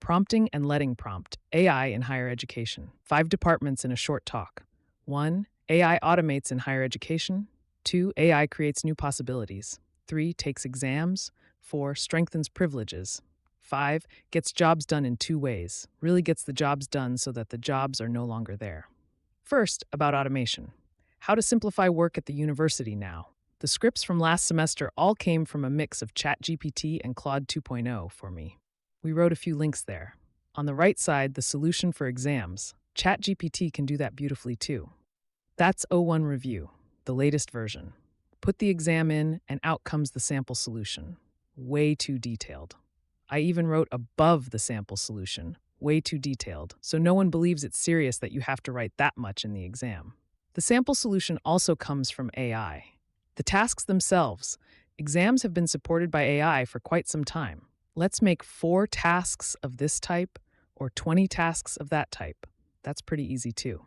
Prompting and letting prompt, AI in higher education. 5 departments in a short talk. 1. AI automates in higher education. 2. AI creates new possibilities. 3. Takes exams. 4. Strengthens privileges. 5. Gets jobs done in 2 ways. Really gets the jobs done so that the jobs are no longer there. First, about automation. How to simplify work at the university now. The scripts from last semester all came from a mix of ChatGPT and Claude 2.0 for me. We wrote a few links there. On the right side, the solution for exams. ChatGPT can do that beautifully too. That's O1 Review, the latest version. Put the exam in, and out comes the sample solution. Way too detailed. I even wrote above the sample solution, way too detailed, so no one believes it's serious that you have to write that much in the exam. The sample solution also comes from AI. The tasks themselves. Exams have been supported by AI for quite some time. Let's make 4 tasks of this type or 20 tasks of that type. That's pretty easy too.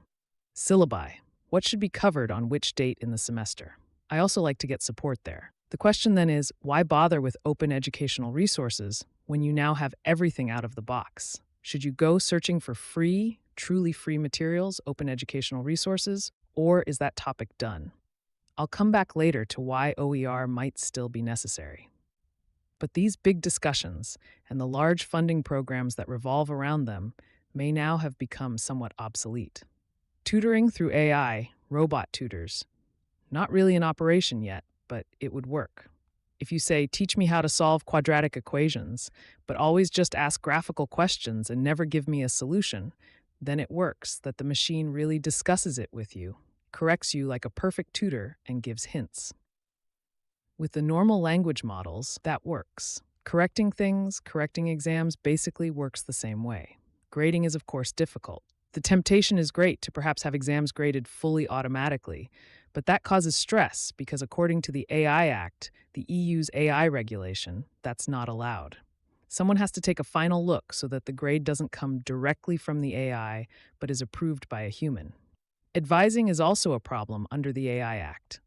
Syllabi. What should be covered on which date in the semester? I also like to get support there. The question then is, why bother with open educational resources when you now have everything out of the box? Should you go searching for free, truly free materials, open educational resources, or is that topic done? I'll come back later to why OER might still be necessary. But these big discussions and the large funding programs that revolve around them may now have become somewhat obsolete. Tutoring through AI, robot tutors. Not really in operation yet, but it would work. If you say, teach me how to solve quadratic equations, but always just ask graphical questions and never give me a solution, then it works that the machine really discusses it with you, corrects you like a perfect tutor, and gives hints. With the normal language models, that works. Correcting things, correcting exams basically works the same way. Grading is, of course, difficult. The temptation is great to perhaps have exams graded fully automatically, but that causes stress because according to the AI Act, the EU's AI regulation, that's not allowed. Someone has to take a final look so that the grade doesn't come directly from the AI, but is approved by a human. Advising is also a problem under the AI Act.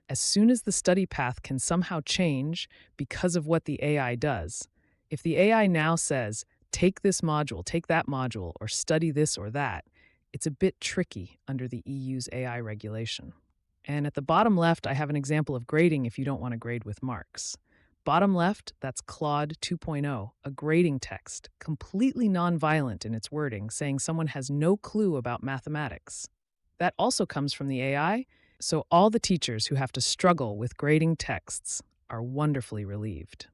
As soon as the study path can somehow change because of what the AI does, if the AI now says, take this module, take that module, or study this or that, it's a bit tricky under the EU's AI regulation. And at the bottom left, I have an example of grading if you don't want to grade with marks. Bottom left, that's Claude 2.0, a grading text, completely nonviolent in its wording, saying someone has no clue about mathematics. That also comes from the AI, so all the teachers who have to struggle with grading texts are wonderfully relieved.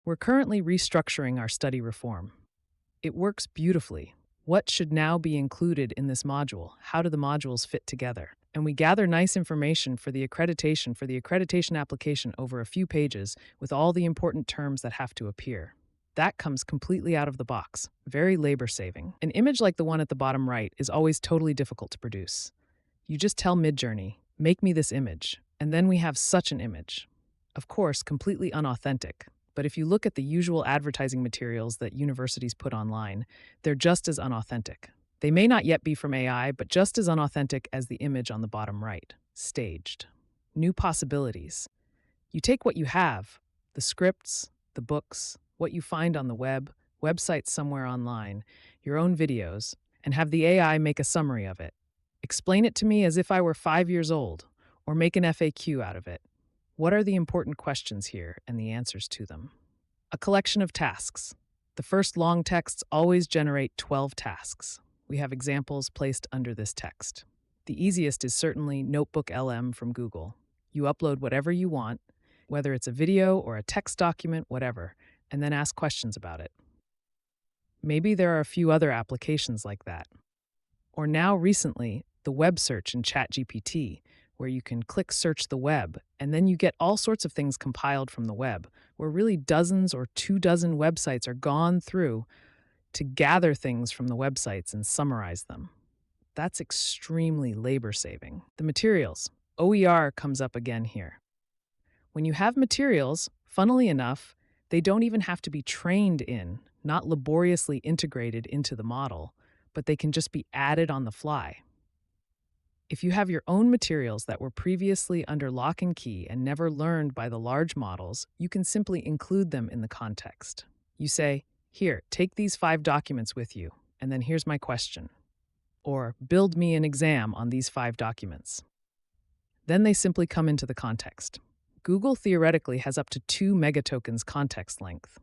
We're currently restructuring our study reform. It works beautifully. What should now be included in this module? How do the modules fit together? And we gather nice information for the accreditation application over a few pages with all the important terms that have to appear. That comes completely out of the box, very labor-saving. An image like the one at the bottom right is always totally difficult to produce. You just tell Midjourney, make me this image, and then we have such an image. Of course, completely unauthentic, but if you look at the usual advertising materials that universities put online, they're just as unauthentic. They may not yet be from AI, but just as unauthentic as the image on the bottom right, staged. New possibilities. You take what you have, the scripts, the books, what you find on the web, websites somewhere online, your own videos, and have the AI make a summary of it. Explain it to me as if I were 5 years old, or make an FAQ out of it. What are the important questions here and the answers to them? A collection of tasks. The first long texts always generate 12 tasks. We have examples placed under this text. The easiest is certainly Notebook LM from Google. You upload whatever you want, whether it's a video or a text document, whatever, and then ask questions about it. Maybe there are a few other applications like that. Or now recently, the web search in ChatGPT, where you can click search the web, and then you get all sorts of things compiled from the web, where really dozens or 24 websites are gone through to gather things from the websites and summarize them. That's extremely labor-saving. The materials. OER comes up again here. When you have materials, funnily enough, they don't even have to be trained in, not laboriously integrated into the model, but they can just be added on the fly. If you have your own materials that were previously under lock and key and never learned by the large models, you can simply include them in the context. You say, Here, take these 5 documents with you, and then here's my question. Or build me an exam on these 5 documents. Then they simply come into the context. Google theoretically has up to 2 megatokens context length.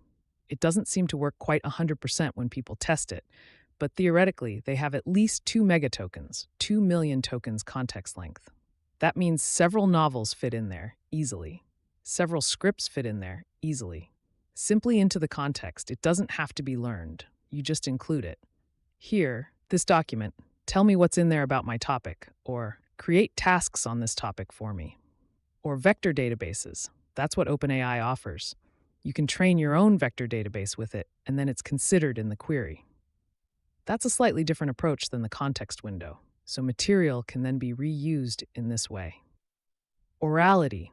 It doesn't seem to work quite 100% when people test it, but theoretically they have at least 2 megatokens, 2 million tokens context length. That means several novels fit in there easily. Several scripts fit in there easily. Simply into the context, it doesn't have to be learned. You just include it. Here, this document, tell me what's in there about my topic, or create tasks on this topic for me. Or vector databases. That's what OpenAI offers. You can train your own vector database with it, and then it's considered in the query. That's a slightly different approach than the context window, so material can then be reused in this way. Orality.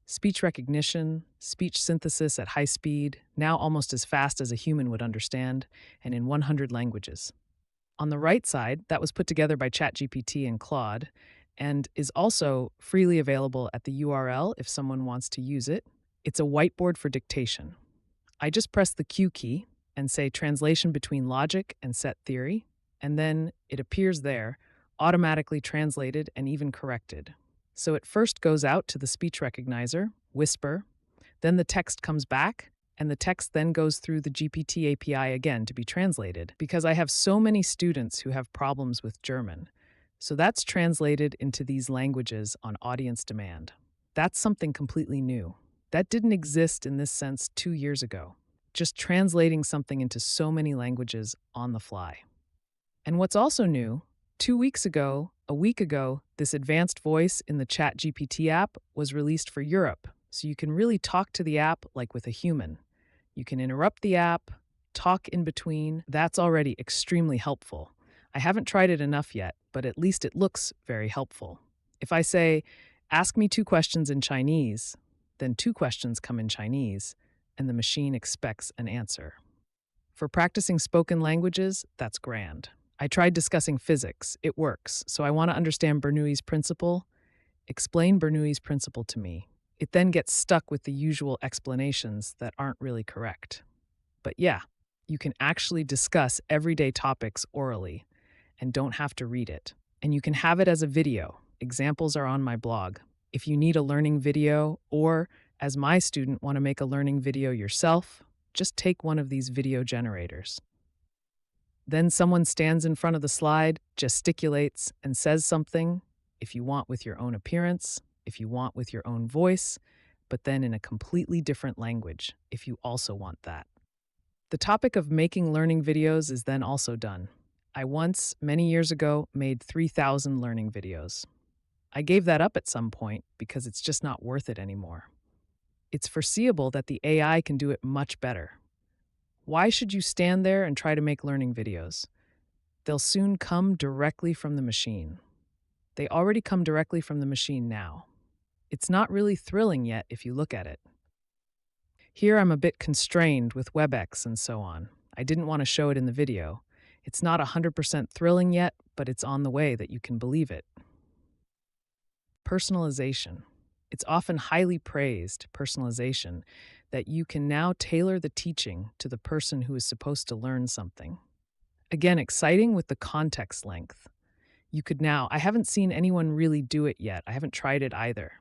Speech recognition, speech synthesis at high speed, now almost as fast as a human would understand, and in 100 languages. On the right side, that was put together by ChatGPT and Claude, and is also freely available at the URL if someone wants to use it. It's a whiteboard for dictation. I just press the Q key and say translation between logic and set theory, and then it appears there, automatically translated and even corrected. So it first goes out to the speech recognizer, Whisper, then the text comes back, and the text then goes through the GPT API again to be translated, because I have so many students who have problems with German. So that's translated into these languages on audience demand. That's something completely new. That didn't exist in this sense 2 years ago. Just translating something into so many languages on the fly. And what's also new, 2 weeks ago, a week ago, this advanced voice in the ChatGPT app was released for Europe, so you can really talk to the app like with a human. You can interrupt the app, talk in between. That's already extremely helpful. I haven't tried it enough yet, but at least it looks very helpful. If I say, ask me 2 questions in Chinese, then 2 questions come in Chinese, and the machine expects an answer. For practicing spoken languages, that's grand. I tried discussing physics. It works. So I want to understand Bernoulli's principle. Explain Bernoulli's principle to me. It then gets stuck with the usual explanations that aren't really correct. But yeah, you can actually discuss everyday topics orally and don't have to read it. And you can have it as a video. Examples are on my blog. If you need a learning video, or as my student want to make a learning video yourself, just take one of these video generators. Then someone stands in front of the slide, gesticulates, and says something, if you want with your own appearance, if you want with your own voice, but then in a completely different language, if you also want that. The topic of making learning videos is then also done. I once, many years ago, made 3,000 learning videos. I gave that up at some point because it's just not worth it anymore. It's foreseeable that the AI can do it much better. Why should you stand there and try to make learning videos? They'll soon come directly from the machine. They already come directly from the machine now. It's not really thrilling yet if you look at it. Here I'm a bit constrained with WebEx and so on. I didn't want to show it in the video. It's not 100% thrilling yet, but it's on the way that you can believe it. Personalization. It's often highly praised, personalization, that you can now tailor the teaching to the person who is supposed to learn something. Again, exciting with the context length. You could now, I haven't seen anyone really do it yet. I haven't tried it either.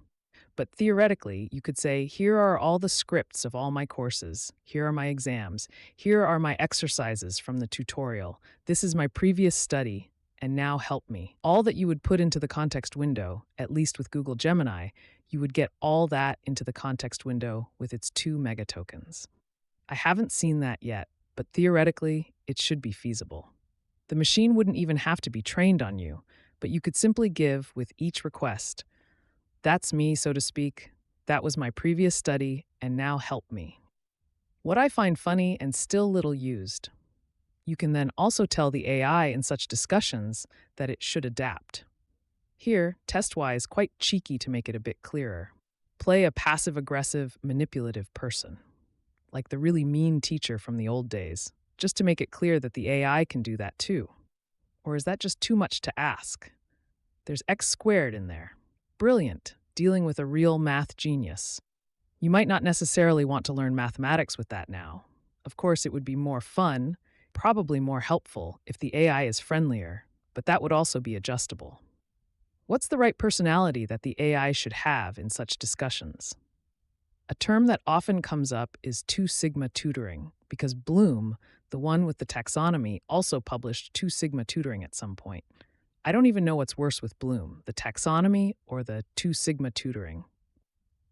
But theoretically, you could say, here are all the scripts of all my courses. Here are my exams. Here are my exercises from the tutorial. This is my previous study, and now help me. All that you would put into the context window, at least with Google Gemini, you would get all that into the context window with its 2 megatokens. I haven't seen that yet, but theoretically, it should be feasible. The machine wouldn't even have to be trained on you, but you could simply give with each request, that's me, so to speak. That was my previous study, and now help me. What I find funny and still little used. You can then also tell the AI in such discussions that it should adapt. Here, test-wise, quite cheeky to make it a bit clearer. Play a passive-aggressive, manipulative person, like the really mean teacher from the old days, just to make it clear that the AI can do that too. Or is that just too much to ask? There's x squared in there. Brilliant, dealing with a real math genius. You might not necessarily want to learn mathematics with that now. Of course, it would be more fun, probably more helpful if the AI is friendlier, but that would also be adjustable. What's the right personality that the AI should have in such discussions? A term that often comes up is two sigma tutoring, because Bloom, the one with the taxonomy, also published two sigma tutoring at some point. I don't even know what's worse with Bloom, the taxonomy or the two sigma tutoring.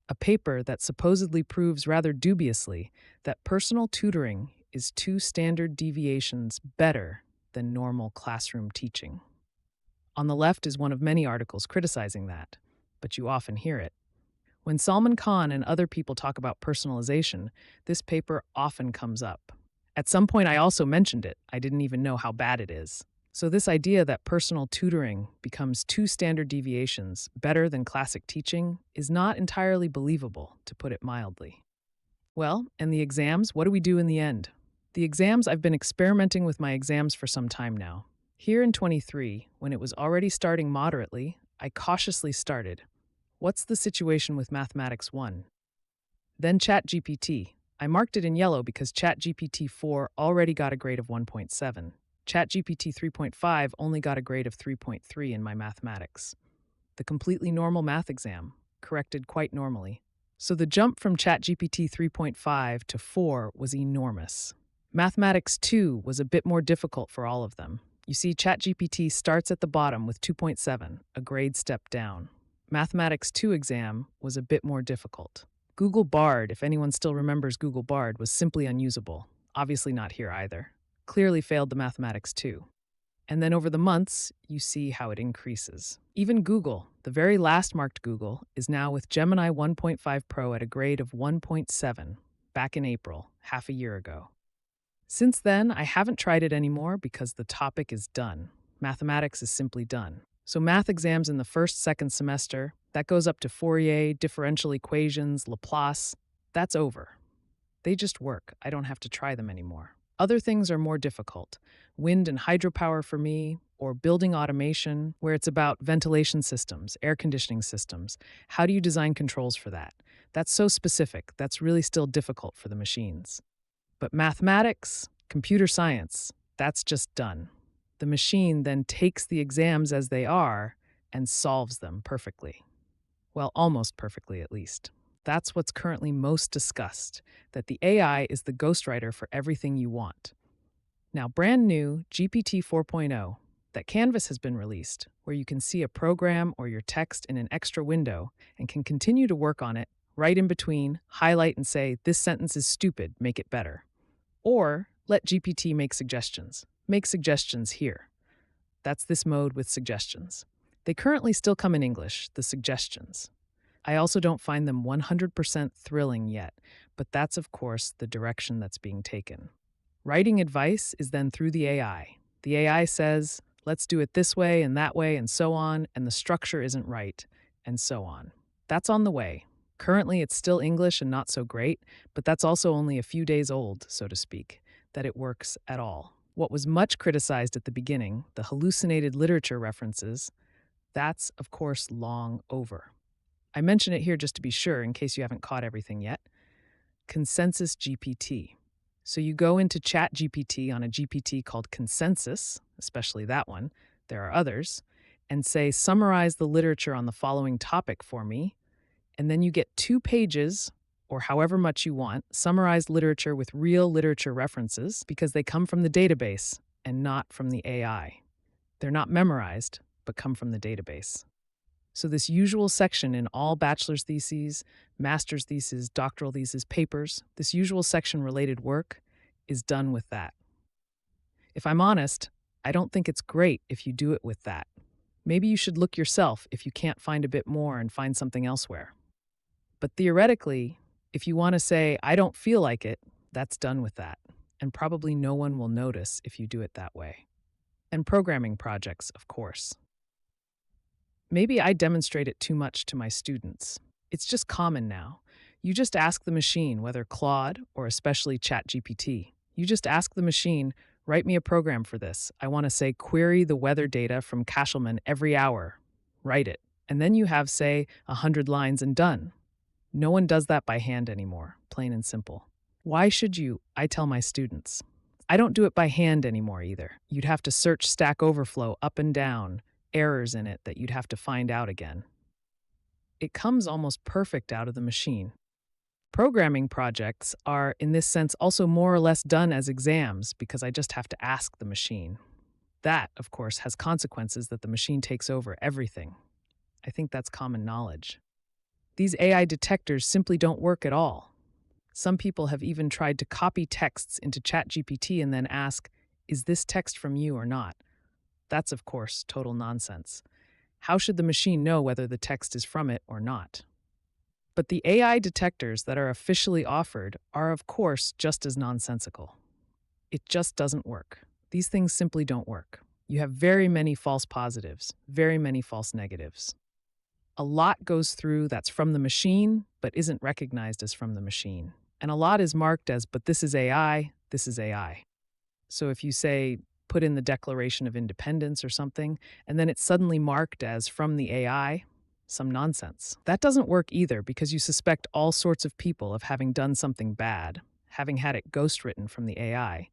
A paper that supposedly proves rather dubiously that personal tutoring is 2 standard deviations better than normal classroom teaching. On the left is one of many articles criticizing that, but you often hear it. When Salman Khan and other people talk about personalization, this paper often comes up. At some point, I also mentioned it. I didn't even know how bad it is. So, this idea that personal tutoring becomes 2 standard deviations better than classic teaching is not entirely believable, to put it mildly. Well, and the exams, what do we do in the end? The exams, I've been experimenting with my exams for some time now. Here in 23, when it was already starting moderately, I cautiously started. What's the situation with Mathematics 1? Then ChatGPT. I marked it in yellow because ChatGPT 4 already got a grade of 1.7. ChatGPT 3.5 only got a grade of 3.3 in my mathematics. The completely normal math exam, corrected quite normally. So the jump from ChatGPT 3.5 to 4 was enormous. Mathematics 2 was a bit more difficult for all of them. You see, ChatGPT starts at the bottom with 2.7, a grade step down. Mathematics 2 exam was a bit more difficult. Google Bard, if anyone still remembers Google Bard, was simply unusable. Obviously not here either. Clearly failed the Mathematics 2. And then over the months, you see how it increases. Even Google, the very last marked Google, is now with Gemini 1.5 Pro at a grade of 1.7, back in April, half a year ago. Since then, I haven't tried it anymore because the topic is done. Mathematics is simply done. So math exams in the first, second semester, that goes up to Fourier, differential equations, Laplace, that's over. They just work. I don't have to try them anymore. Other things are more difficult. Wind and hydropower for me, or building automation, where it's about ventilation systems, air conditioning systems. How do you design controls for that? That's so specific. That's really still difficult for the machines. But mathematics, computer science, that's just done. The machine then takes the exams as they are and solves them perfectly. Well, almost perfectly at least. That's what's currently most discussed, that the AI is the ghostwriter for everything you want. Now, brand new, GPT 4.0, that Canvas has been released, where you can see a program or your text in an extra window and can continue to work on it, right in between, highlight and say, this sentence is stupid, make it better. Or let GPT make suggestions. Make suggestions here. That's this mode with suggestions. They currently still come in English, the suggestions. I also don't find them 100% thrilling yet, but that's, of course, the direction that's being taken. Writing advice is then through the AI. The AI says, let's do it this way and so on, and the structure isn't right, and so on. That's on the way. Currently, it's still English and not so great, but that's also only a few days old, so to speak, that it works at all. What was much criticized at the beginning, the hallucinated literature references, that's, of course, long over. I mention it here just to be sure, in case you haven't caught everything yet. Consensus GPT. So you go into ChatGPT on a GPT called Consensus, especially that one, there are others, and say, summarize the literature on the following topic for me, and then you get 2 pages, or however much you want, summarized literature with real literature references, because they come from the database and not from the AI. They're not memorized, but come from the database. So this usual section in all bachelor's theses, master's theses, doctoral theses, papers, this usual section related work is done with that. If I'm honest, I don't think it's great if you do it with that. Maybe you should look yourself if you can't find a bit more and find something elsewhere. But theoretically, if you want to say, I don't feel like it, that's done with that. And probably no one will notice if you do it that way. And programming projects, of course. Maybe I demonstrate it too much to my students. It's just common now. You just ask the machine, whether Claude or especially ChatGPT. You just ask the machine, write me a program for this. I want to say, query the weather data from Cashelman every hour. Write it. And then you have, say, 100 lines and done. No one does that by hand anymore, plain and simple. Why should you? I tell my students. I don't do it by hand anymore either. You'd have to search Stack Overflow up and down, errors in it that you'd have to find out again. It comes almost perfect out of the machine. Programming projects are, in this sense, also more or less done as exams because I just have to ask the machine. That, of course, has consequences that the machine takes over everything. I think that's common knowledge. These AI detectors simply don't work at all. Some people have even tried to copy texts into ChatGPT and then ask, is this text from you or not? That's, of course, total nonsense. How should the machine know whether the text is from it or not? But the AI detectors that are officially offered are, of course, just as nonsensical. It just doesn't work. These things simply don't work. You have very many false positives, very many false negatives. A lot goes through that's from the machine, but isn't recognized as from the machine. And a lot is marked as, but this is AI, this is AI. So if you say, put in the Declaration of Independence or something, and then it's suddenly marked as from the AI, some nonsense. That doesn't work either because you suspect all sorts of people of having done something bad, having had it ghostwritten from the AI.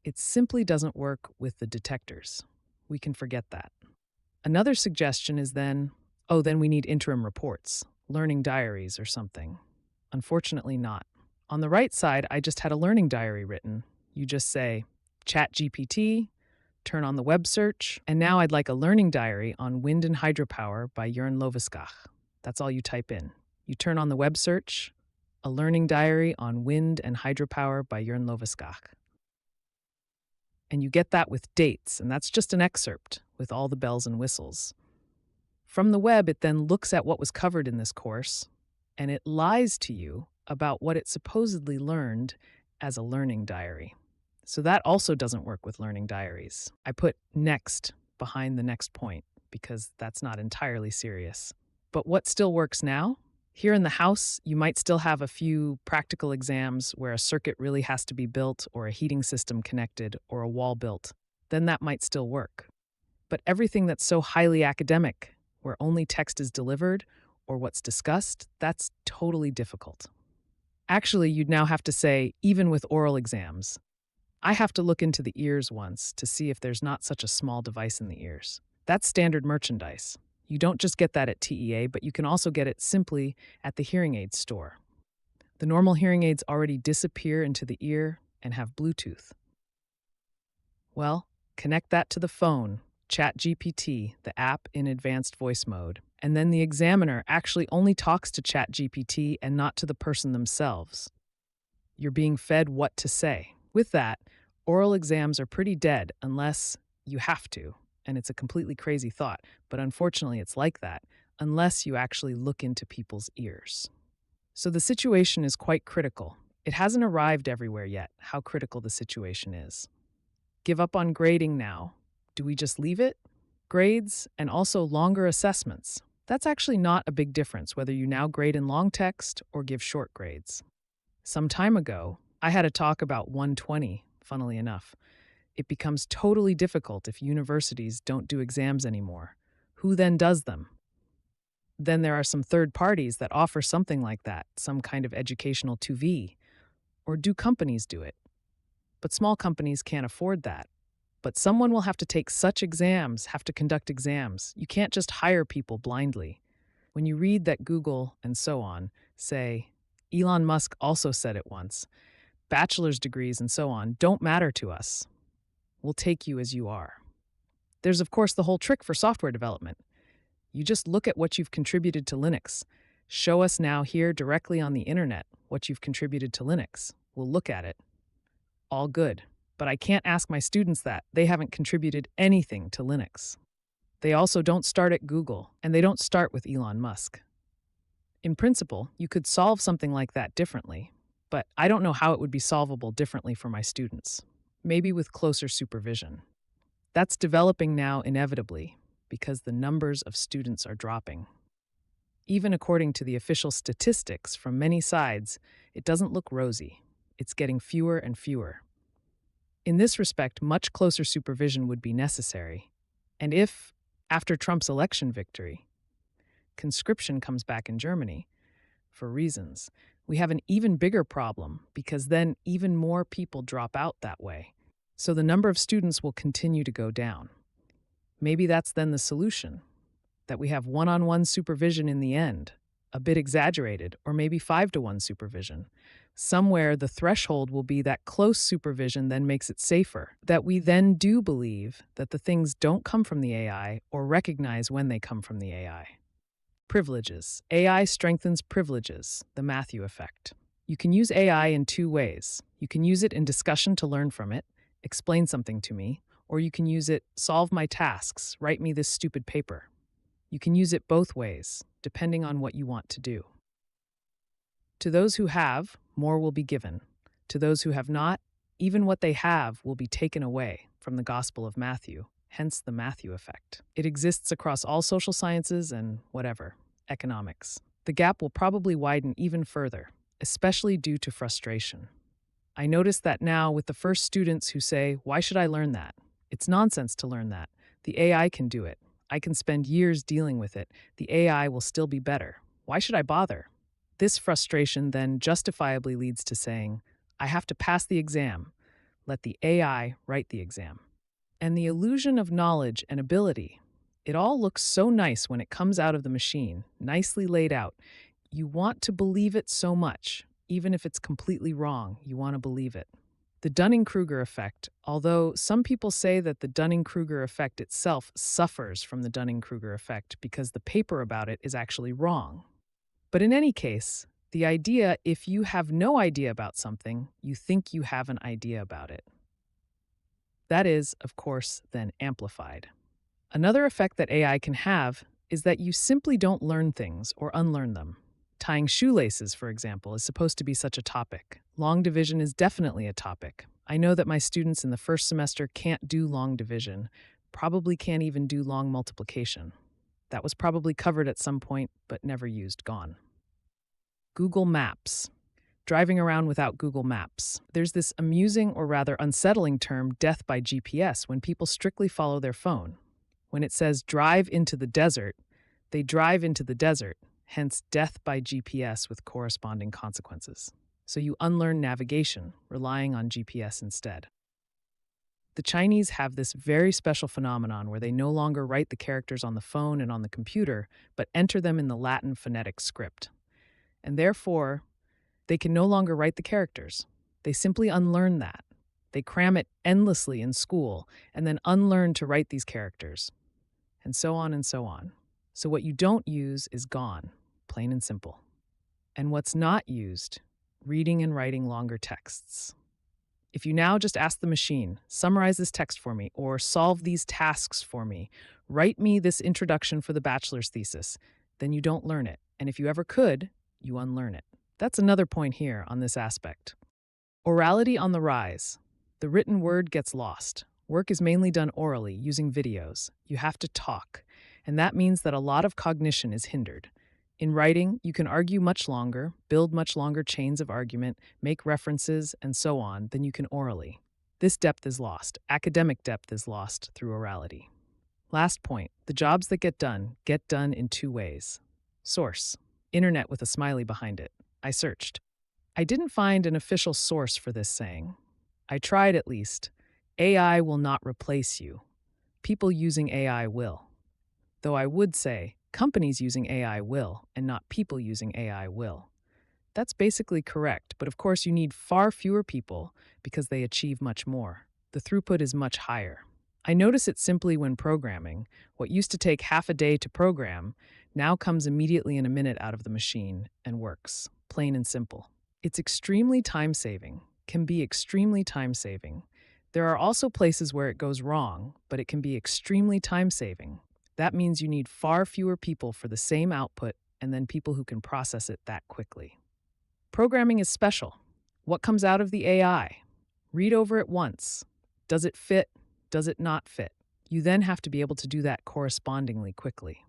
It simply doesn't work with the detectors. We can forget that. Another suggestion is then we need interim reports, learning diaries or something. Unfortunately not. On the right side, I just had a learning diary written. You just say, ChatGPT, turn on the web search, and now I'd like a learning diary on wind and hydropower by Jørn Loviskach. That's all you type in. You turn on the web search, a learning diary on wind and hydropower by Jørn Loviskach. And you get that with dates, and that's just an excerpt with all the bells and whistles. From the web, it then looks at what was covered in this course, and it lies to you about what it supposedly learned as a learning diary. So that also doesn't work with learning diaries. I put next behind the next point because that's not entirely serious. But what still works now? Here in the house, you might still have a few practical exams where a circuit really has to be built or a heating system connected or a wall built. Then that might still work. But everything that's so highly academic, where only text is delivered or what's discussed, that's totally difficult. Actually, you'd now have to say, even with oral exams, I have to look into the ears once to see if there's not such a small device in the ears. That's standard merchandise. You don't just get that at TEA, but you can also get it simply at the hearing aid store. The normal hearing aids already disappear into the ear and have Bluetooth. Well, connect that to the phone, ChatGPT, the app in advanced voice mode, and then the examiner actually only talks to ChatGPT and not to the person themselves. You're being fed what to say. With that, oral exams are pretty dead unless you have to, and it's a completely crazy thought, but unfortunately it's like that, unless you actually look into people's ears. So the situation is quite critical. It hasn't arrived everywhere yet, how critical the situation is. Give up on grading now. Do we just leave it? Grades and also longer assessments. That's actually not a big difference whether you now grade in long text or give short grades. Some time ago, I had a talk about 120, funnily enough. It becomes totally difficult if universities don't do exams anymore. Who then does them? Then there are some third parties that offer something like that, some kind of educational 2V. Or do companies do it? But small companies can't afford that. But someone will have to take such exams, have to conduct exams. You can't just hire people blindly. When you read that Google and so on say, Elon Musk also said it once, bachelor's degrees and so on don't matter to us. We'll take you as you are. There's, of course, the whole trick for software development. You just look at what you've contributed to Linux. Show us now here directly on the internet what you've contributed to Linux. We'll look at it. All good. But I can't ask my students that. They haven't contributed anything to Linux. They also don't start at Google, and they don't start with Elon Musk. In principle, you could solve something like that differently, but I don't know how it would be solvable differently for my students. Maybe with closer supervision. That's developing now inevitably, because the numbers of students are dropping. Even according to the official statistics from many sides, it doesn't look rosy. It's getting fewer and fewer. In this respect, much closer supervision would be necessary. And if, after Trump's election victory, conscription comes back in Germany, for reasons, we have an even bigger problem because then even more people drop out that way. So the number of students will continue to go down. Maybe that's then the solution, that we have one-on-one supervision in the end, a bit exaggerated, or maybe 5-to-1 supervision. Somewhere the threshold will be that close supervision then makes it safer, that we then do believe that the things don't come from the AI or recognize when they come from the AI. Privileges. AI strengthens privileges, the Matthew effect. You can use AI in two ways. You can use it in discussion to learn from it, explain something to me, or you can use it, solve my tasks, write me this stupid paper. You can use it both ways, depending on what you want to do. To those who have, more will be given. To those who have not, even what they have will be taken away, from the Gospel of Matthew, hence the Matthew effect. It exists across all social sciences and whatever, economics. The gap will probably widen even further, especially due to frustration. I notice that now with the first students who say, "Why should I learn that? It's nonsense to learn that. The AI can do it. I can spend years dealing with it. The AI will still be better. Why should I bother?" This frustration then justifiably leads to saying, "I have to pass the exam. Let the AI write the exam." And the illusion of knowledge and ability. It all looks so nice when it comes out of the machine, nicely laid out. You want to believe it so much. Even if it's completely wrong, you want to believe it. The Dunning-Kruger effect, although some people say that the Dunning-Kruger effect itself suffers from the Dunning-Kruger effect because the paper about it is actually wrong. But in any case, the idea, if you have no idea about something, you think you have an idea about it. That is, of course, then amplified. Another effect that AI can have is that you simply don't learn things or unlearn them. Tying shoelaces, for example, is supposed to be such a topic. Long division is definitely a topic. I know that my students in the first semester can't do long division, probably can't even do long multiplication. That was probably covered at some point, but never used, gone. Google Maps. Driving around without Google Maps. There's this amusing or rather unsettling term, death by GPS, when people strictly follow their phone. When it says drive into the desert, they drive into the desert, hence death by GPS with corresponding consequences. So you unlearn navigation, relying on GPS instead. The Chinese have this very special phenomenon where they no longer write the characters on the phone and on the computer, but enter them in the Latin phonetic script. And therefore, they can no longer write the characters. They simply unlearn that. They cram it endlessly in school and then unlearn to write these characters. And so on and so on. So what you don't use is gone, plain and simple. And what's not used, reading and writing longer texts. If you now just ask the machine, summarize this text for me, or solve these tasks for me, write me this introduction for the bachelor's thesis, then you don't learn it. And if you ever could, you unlearn it. That's another point here on this aspect. Orality on the rise. The written word gets lost. Work is mainly done orally, using videos. You have to talk, and that means that a lot of cognition is hindered. In writing, you can argue much longer, build much longer chains of argument, make references, and so on than you can orally. This depth is lost. Academic depth is lost through orality. Last point, the jobs that get done in two ways. Source. Internet with a smiley behind it. I searched. I didn't find an official source for this saying. I tried at least. AI will not replace you. People using AI will. Though I would say, companies using AI will, and not people using AI will. That's basically correct, but of course you need far fewer people because they achieve much more. The throughput is much higher. I notice it simply when programming. What used to take half a day to program now comes immediately in a minute out of the machine and works, plain and simple. It's extremely time-saving, can be extremely time-saving. There are also places where it goes wrong, but it can be extremely time-saving. That means you need far fewer people for the same output and then people who can process it that quickly. Programming is special. What comes out of the AI? Read over it once. Does it fit? Does it not fit? You then have to be able to do that correspondingly quickly.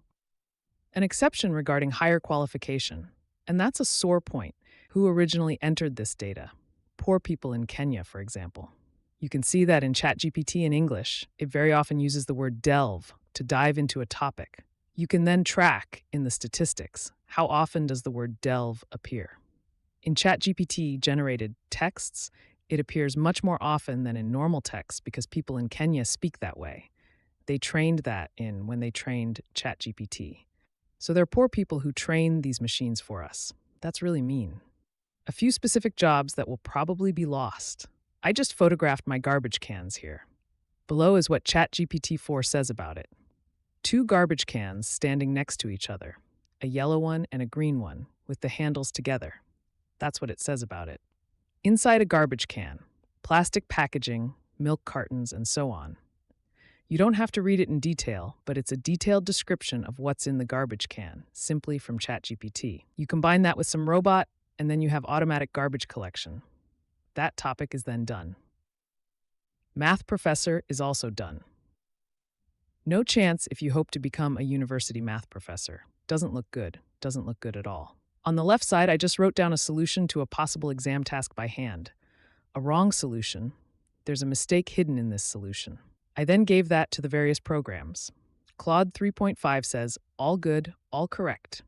An exception regarding higher qualification, and that's a sore point. Who originally entered this data? Poor people in Kenya, for example. You can see that in ChatGPT in English, it very often uses the word delve to dive into a topic. You can then track in the statistics how often does the word delve appear. In ChatGPT-generated texts, it appears much more often than in normal text because people in Kenya speak that way. They trained that in when they trained ChatGPT. So they're poor people who train these machines for us. That's really mean. A few specific jobs that will probably be lost. I just photographed my garbage cans here. Below is what ChatGPT-4 says about it. 2 garbage cans standing next to each other, a yellow one and a green one, with the handles together. That's what it says about it. Inside a garbage can, plastic packaging, milk cartons, and so on. You don't have to read it in detail, but it's a detailed description of what's in the garbage can, simply from ChatGPT. You combine that with some robot, and then you have automatic garbage collection. That topic is then done. Math professor is also done. No chance if you hope to become a university math professor. Doesn't look good. Doesn't look good at all. On the left side, I just wrote down a solution to a possible exam task by hand. A wrong solution. There's a mistake hidden in this solution. I then gave that to the various programs. Claude 3.5 says, all good, all correct.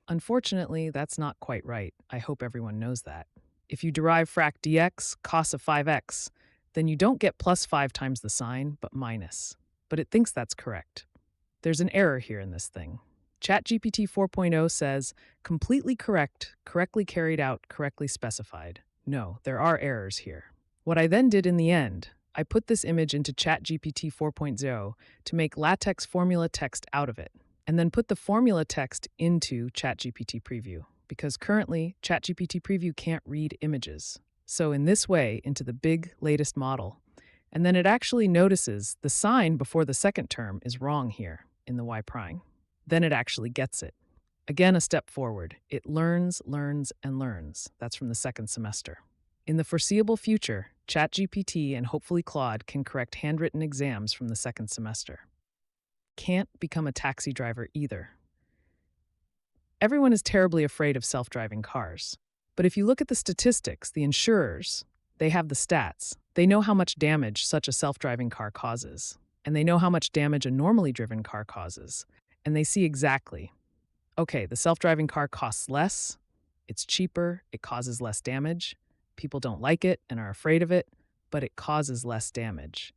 Unfortunately, that's not quite right. I hope everyone knows that. If you derive frac dx, cos of 5x, then you don't get plus 5 times the sign, but minus. But it thinks that's correct. There's an error here in this thing. ChatGPT 4.0 says, completely correct, correctly carried out, correctly specified. No, there are errors here. What I then did in the end, I put this image into ChatGPT 4.0 to make LaTeX formula text out of it, and then put the formula text into ChatGPT Preview, because currently ChatGPT Preview can't read images. So in this way, into the big, latest model, and then it actually notices the sign before the second term is wrong here in the y prime. Then it actually gets it. Again, a step forward. It learns, learns, and learns. That's from the second semester. In the foreseeable future, ChatGPT and hopefully Claude can correct handwritten exams from the second semester. Can't become a taxi driver either. Everyone is terribly afraid of self-driving cars. But if you look at the statistics, the insurers, they have the stats. They know how much damage such a self-driving car causes. And they know how much damage a normally driven car causes. And they see exactly, okay, the self-driving car costs less, it's cheaper, it causes less damage. People don't like it and are afraid of it, but it causes less damage.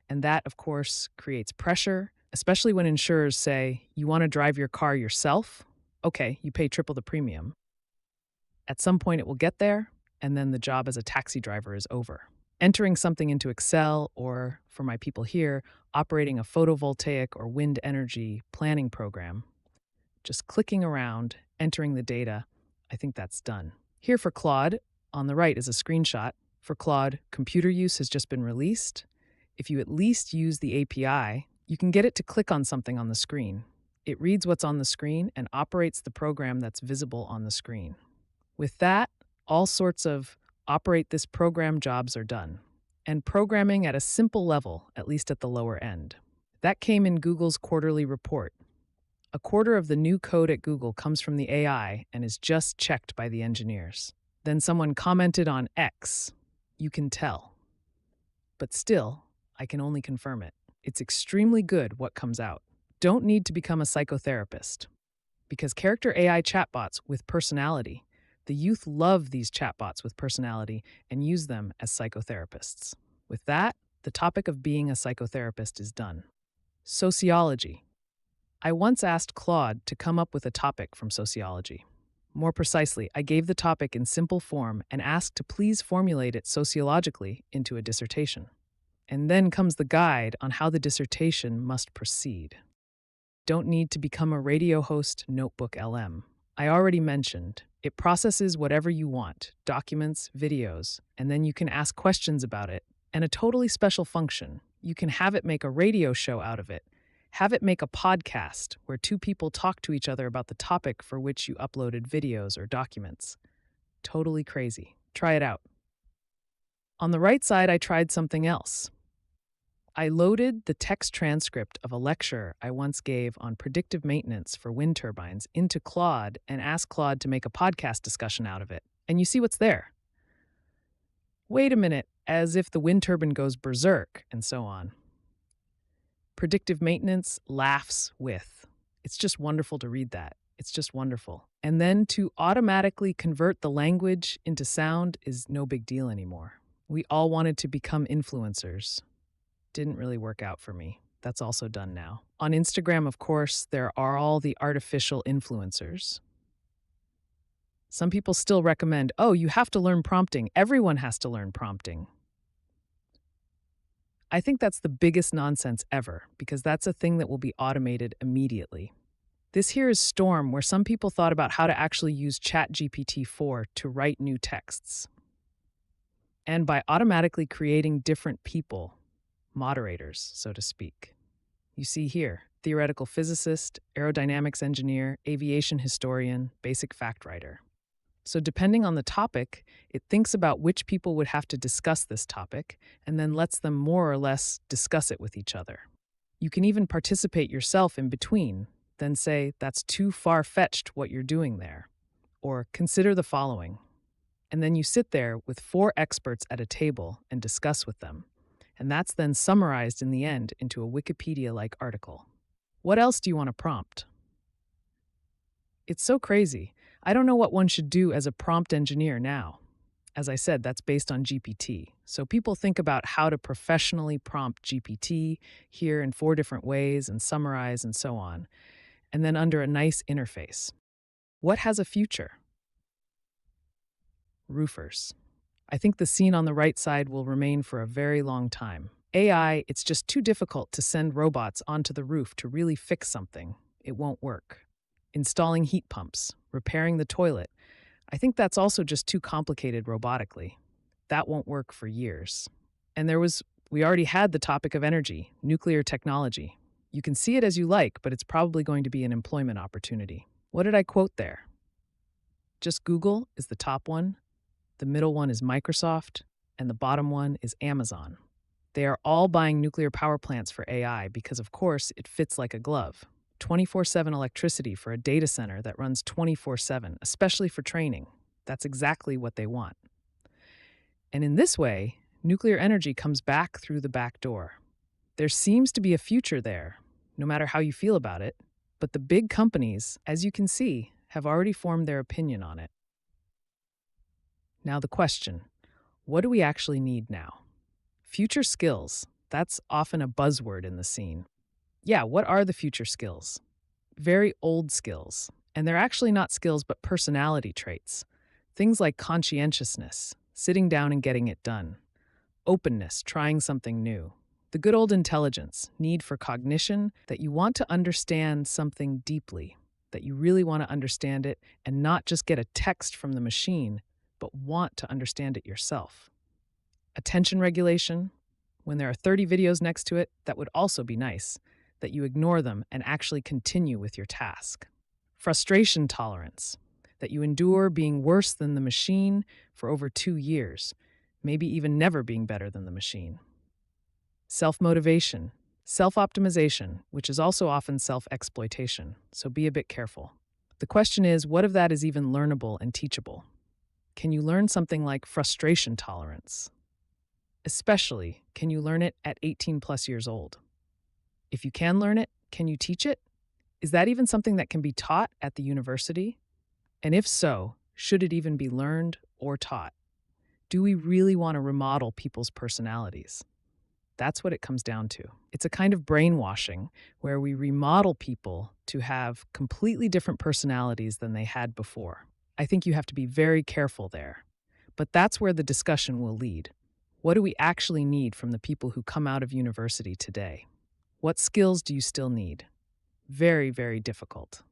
And that, of course, creates pressure, especially when insurers say, you want to drive your car yourself? Okay, you pay triple the premium. At some point it will get there, and then the job as a taxi driver is over. Entering something into Excel, or, for my people here, operating a photovoltaic or wind energy planning program, just clicking around, entering the data, I think that's done. Here for Claude, on the right is a screenshot. For Claude, computer use has just been released. If you at least use the API, you can get it to click on something on the screen. It reads what's on the screen and operates the program that's visible on the screen. With that, all sorts of operate this program jobs are done, and programming at a simple level, at least at the lower end. That came in Google's quarterly report. A quarter of the new code at Google comes from the AI and is just checked by the engineers. Then someone commented on X. You can tell. But still, I can only confirm it. It's extremely good what comes out. Don't need to become a psychotherapist. Because character AI chatbots with personality, the youth love these chatbots with personality and use them as psychotherapists. With that, the topic of being a psychotherapist is done. Sociology. I once asked Claude to come up with a topic from sociology. More precisely, I gave the topic in simple form and asked to please formulate it sociologically into a dissertation. And then comes the guide on how the dissertation must proceed. Don't need to become a radio host notebook LM. I already mentioned, it processes whatever you want, documents, videos, and then you can ask questions about it. And a totally special function, you can have it make a radio show out of it. Have it make a podcast where 2 people talk to each other about the topic for which you uploaded videos or documents. Totally crazy. Try it out. On the right side, I tried something else. I loaded the text transcript of a lecture I once gave on predictive maintenance for wind turbines into Claude and asked Claude to make a podcast discussion out of it. And you see what's there. Wait a minute, as if the wind turbine goes berserk, and so on. Predictive maintenance laughs with. It's just wonderful to read that. It's just wonderful. And then to automatically convert the language into sound is no big deal anymore. We all wanted to become influencers. Didn't really work out for me. That's also done now. On Instagram, of course, there are all the artificial influencers. Some people still recommend, oh, you have to learn prompting. Everyone has to learn prompting. I think that's the biggest nonsense ever, because that's a thing that will be automated immediately. This here is Storm, where some people thought about how to actually use ChatGPT-4 to write new texts. And by automatically creating different people, moderators, so to speak. You see here, theoretical physicist, aerodynamics engineer, aviation historian, basic fact writer. So depending on the topic, it thinks about which people would have to discuss this topic and then lets them more or less discuss it with each other. You can even participate yourself in between, then say, that's too far-fetched what you're doing there. Or consider the following. And then you sit there with 4 experts at a table and discuss with them. And that's then summarized in the end into a Wikipedia-like article. What else do you want to prompt? It's so crazy. I don't know what one should do as a prompt engineer now. As I said, that's based on GPT. So people think about how to professionally prompt GPT here in 4 different ways and summarize and so on, and then under a nice interface. What has a future? Roofers. I think the scene on the right side will remain for a very long time. AI, it's just too difficult to send robots onto the roof to really fix something. It won't work. Installing heat pumps, repairing the toilet. I think that's also just too complicated robotically. That won't work for years. And we already had the topic of energy, nuclear technology. You can see it as you like, but it's probably going to be an employment opportunity. What did I quote there? Just Google is the top one, the middle one is Microsoft, and the bottom one is Amazon. They are all buying nuclear power plants for AI because, of course, it fits like a glove. 24/7 electricity for a data center that runs 24/7, especially for training. That's exactly what they want. And in this way, nuclear energy comes back through the back door. There seems to be a future there, no matter how you feel about it, but the big companies, as you can see, have already formed their opinion on it. Now the question, what do we actually need now? Future skills, that's often a buzzword in the scene. Yeah, what are the future skills? Very old skills. And they're actually not skills, but personality traits. Things like conscientiousness, sitting down and getting it done. Openness, trying something new. The good old intelligence, need for cognition, that you want to understand something deeply, that you really want to understand it and not just get a text from the machine, but want to understand it yourself. Attention regulation, when there are 30 videos next to it, that would also be nice, that you ignore them and actually continue with your task. Frustration tolerance, that you endure being worse than the machine for over 2 years, maybe even never being better than the machine. Self-motivation, self-optimization, which is also often self-exploitation, so be a bit careful. The question is, what of that is even learnable and teachable? Can you learn something like frustration tolerance? Especially, can you learn it at 18 plus years old? If you can learn it, can you teach it? Is that even something that can be taught at the university? And if so, should it even be learned or taught? Do we really want to remodel people's personalities? That's what it comes down to. It's a kind of brainwashing where we remodel people to have completely different personalities than they had before. I think you have to be very careful there. But that's where the discussion will lead. What do we actually need from the people who come out of university today? What skills do you still need? Very, very difficult.